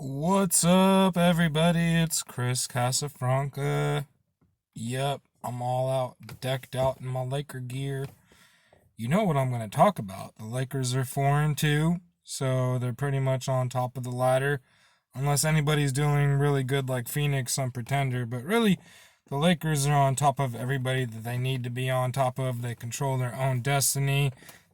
What's up, everybody? It's Chris Casafranca. Yep, I'm all out, decked out in my Laker gear. You know what I'm going to talk about. The Lakers are 4 and 2, so they're pretty much on top of the ladder. Unless anybody's doing really good like Phoenix, some pretender. But really, the Lakers are on top of everybody that they need to be on top of. They control their own destiny.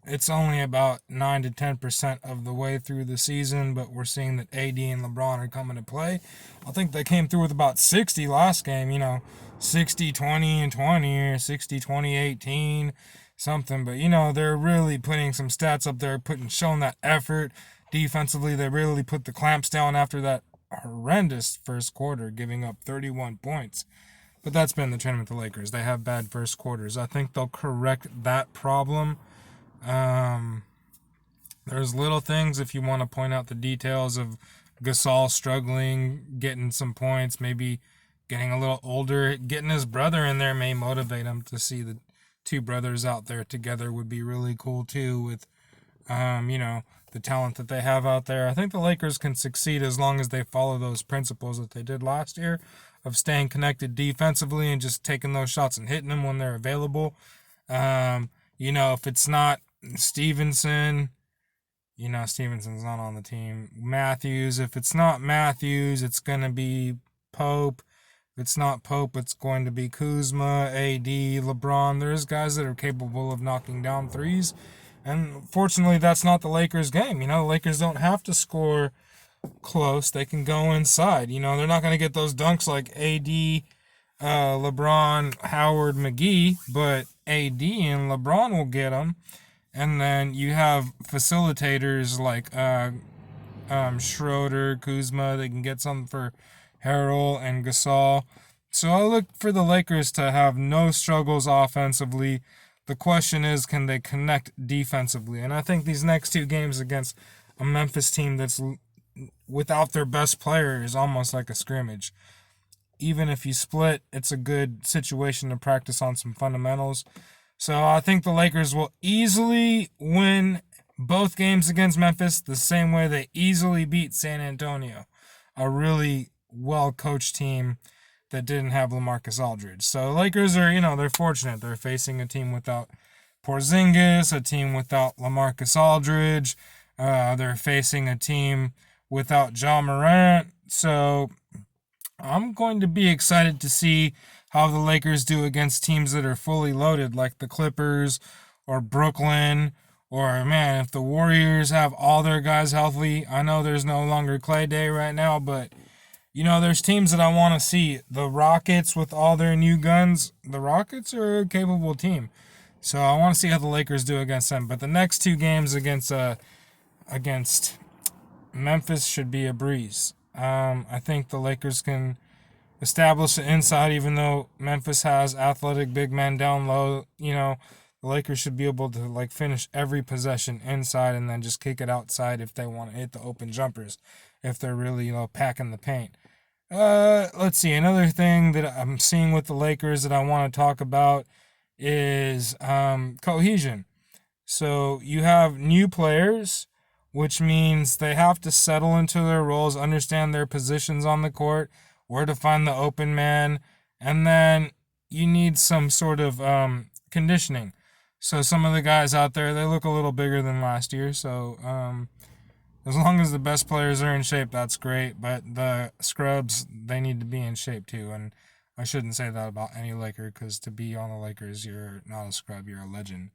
It's only about 9 to 10% of the way through the season, but we're seeing that AD and LeBron are coming to play. I think they came through with about 60 last game, 60, 20, and 20, or 60, 20, 18, something. But, they're really putting some stats up there, showing that effort. Defensively, they really put the clamps down after that horrendous first quarter, giving up 31 points. But that's been the trend with the Lakers. They have bad first quarters. I think they'll correct that problem. Um, there's little things if you want to point out the details of Gasol struggling, getting some points, maybe getting a little older, getting his brother in there may motivate him to see the two brothers out there together would be really cool too with the talent that they have out there. I think the Lakers can succeed as long as they follow those principles that they did last year of staying connected defensively and just taking those shots and hitting them when they're available. If it's not Stevenson, Stevenson's not on the team. Matthews, if it's not Matthews, it's going to be Pope. If it's not Pope, it's going to be Kuzma, AD, LeBron. There's guys that are capable of knocking down threes. And fortunately, that's not the Lakers' game. The Lakers don't have to score close. They can go inside. They're not going to get those dunks like AD, LeBron, Howard, McGee, but AD and LeBron will get them. And then you have facilitators like Schroeder, Kuzma. They can get something for Harrell and Gasol. So I look for the Lakers to have no struggles offensively. The question is, can they connect defensively? And I think these next two games against a Memphis team that's without their best player is almost like a scrimmage. Even if you split, it's a good situation to practice on some fundamentals. So I think the Lakers will easily win both games against Memphis the same way they easily beat San Antonio, a really well-coached team that didn't have LaMarcus Aldridge. So Lakers are, they're fortunate. They're facing a team without Porzingis, a team without LaMarcus Aldridge. They're facing a team without Ja Morant. So I'm going to be excited to see how the Lakers do against teams that are fully loaded, like the Clippers or Brooklyn, or, man, if the Warriors have all their guys healthy. I know there's no longer Clay Day right now, but, there's teams that I want to see. The Rockets with all their new guns, the Rockets are a capable team. So I want to see how the Lakers do against them. But the next two games against Memphis should be a breeze. I think the Lakers can establish the inside, even though Memphis has athletic big men down low. The Lakers should be able to finish every possession inside and then just kick it outside if they want to hit the open jumpers, if they're really packing the paint. Let's see. Another thing that I'm seeing with the Lakers that I want to talk about is cohesion. So you have new players, which means they have to settle into their roles, understand their positions on the court, where to find the open man, and then you need some sort of conditioning. So some of the guys out there, they look a little bigger than last year. So as long as the best players are in shape, that's great. But the scrubs, they need to be in shape too. And I shouldn't say that about any Laker, because to be on the Lakers, you're not a scrub, you're a legend.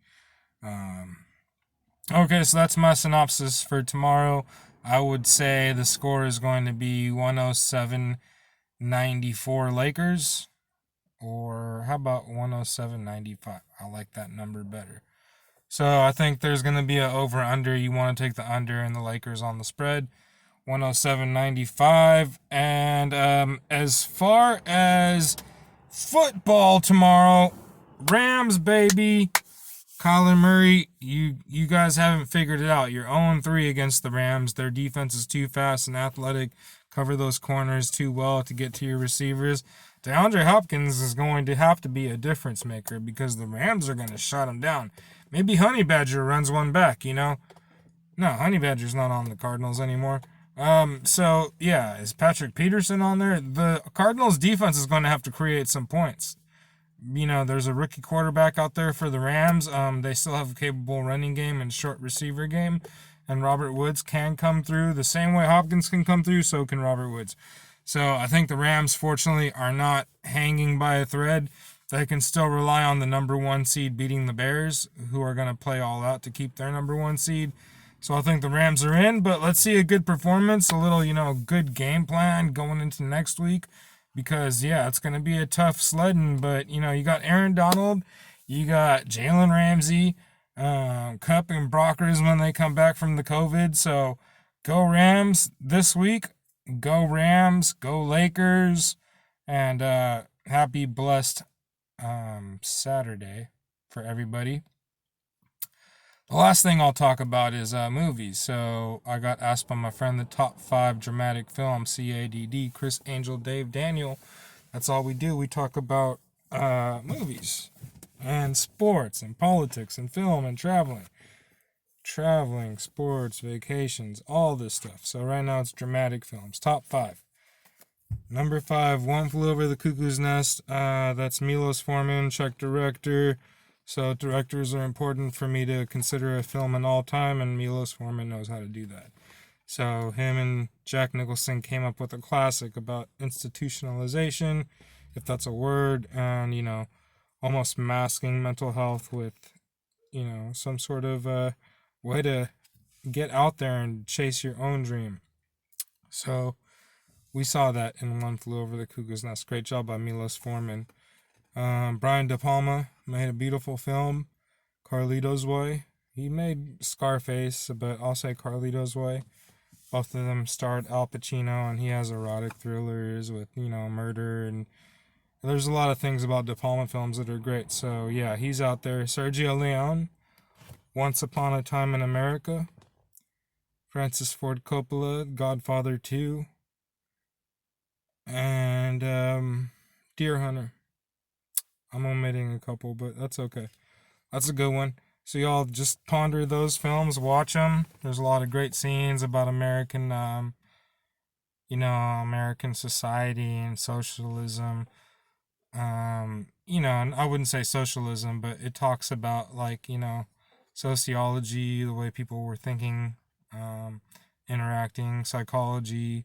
Okay, so that's my synopsis for tomorrow. I would say the score is going to be 107-94 Lakers. Or how about 107-95? I like that number better. So I think there's going to be an over-under. You want to take the under and the Lakers on the spread. 107-95. And as far as football tomorrow, Rams, baby. Kyler Murray, you guys haven't figured it out. You're 0-3 against the Rams. Their defense is too fast and athletic. Cover those corners too well to get to your receivers. DeAndre Hopkins is going to have to be a difference maker because the Rams are going to shut him down. Maybe Honey Badger runs one back, No, Honey Badger's not on the Cardinals anymore. So yeah, is Patrick Peterson on there? The Cardinals defense is going to have to create some points. There's a rookie quarterback out there for the Rams. They still have a capable running game and short receiver game. And Robert Woods can come through the same way Hopkins can come through, so can Robert Woods. So I think the Rams, fortunately, are not hanging by a thread. They can still rely on the number one seed beating the Bears, who are going to play all out to keep their number one seed. So I think the Rams are in, but let's see a good performance, a little, good game plan going into next week. Because, yeah, it's going to be a tough sledding, but, you got Aaron Donald, you got Jalen Ramsey, Cup and Brockers when they come back from the COVID. So go Rams this week. Go Rams. Go Lakers. And happy, blessed Saturday for everybody. The last thing I'll talk about is movies. So I got asked by my friend the top 5 dramatic films, CADD, Chris, Angel, Dave, Daniel. That's all we do. We talk about movies and sports and politics and film and traveling. Traveling, sports, vacations, all this stuff. So right now it's dramatic films. Top 5. Number 5, One Flew Over the Cuckoo's Nest. That's Milos Forman, Czech director. So directors are important for me to consider a film in all time, and Milos Forman knows how to do that. So him and Jack Nicholson came up with a classic about institutionalization, if that's a word, and, almost masking mental health with, some sort of way to get out there and chase your own dream. So we saw that in One Flew Over the Cuckoo's Nest. Great job by Milos Forman. Brian De Palma made a beautiful film, Carlito's Way. He made Scarface, but I'll say Carlito's Way. Both of them starred Al Pacino, and he has erotic thrillers with, murder, and there's a lot of things about De Palma films that are great. So, yeah, he's out there. Sergio Leone, Once Upon a Time in America. Francis Ford Coppola, Godfather 2. And Deer Hunter. I'm omitting a couple, but that's okay. That's a good one. So y'all just ponder those films, watch them. There's a lot of great scenes about American, American society and socialism. And I wouldn't say socialism, but it talks about sociology, the way people were thinking, interacting, psychology.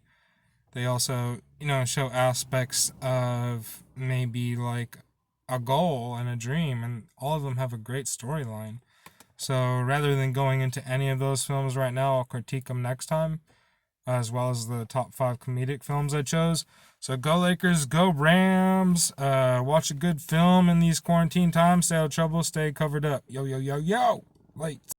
They also, show aspects of maybe like a goal and a dream, and all of them have a great storyline. So rather than going into any of those films right now, I'll critique them next time, as well as the top 5 comedic films I chose. So go Lakers, go Rams. Watch a good film in these quarantine times. Stay out of trouble, stay covered up. Yo, yo, yo, yo. Lights.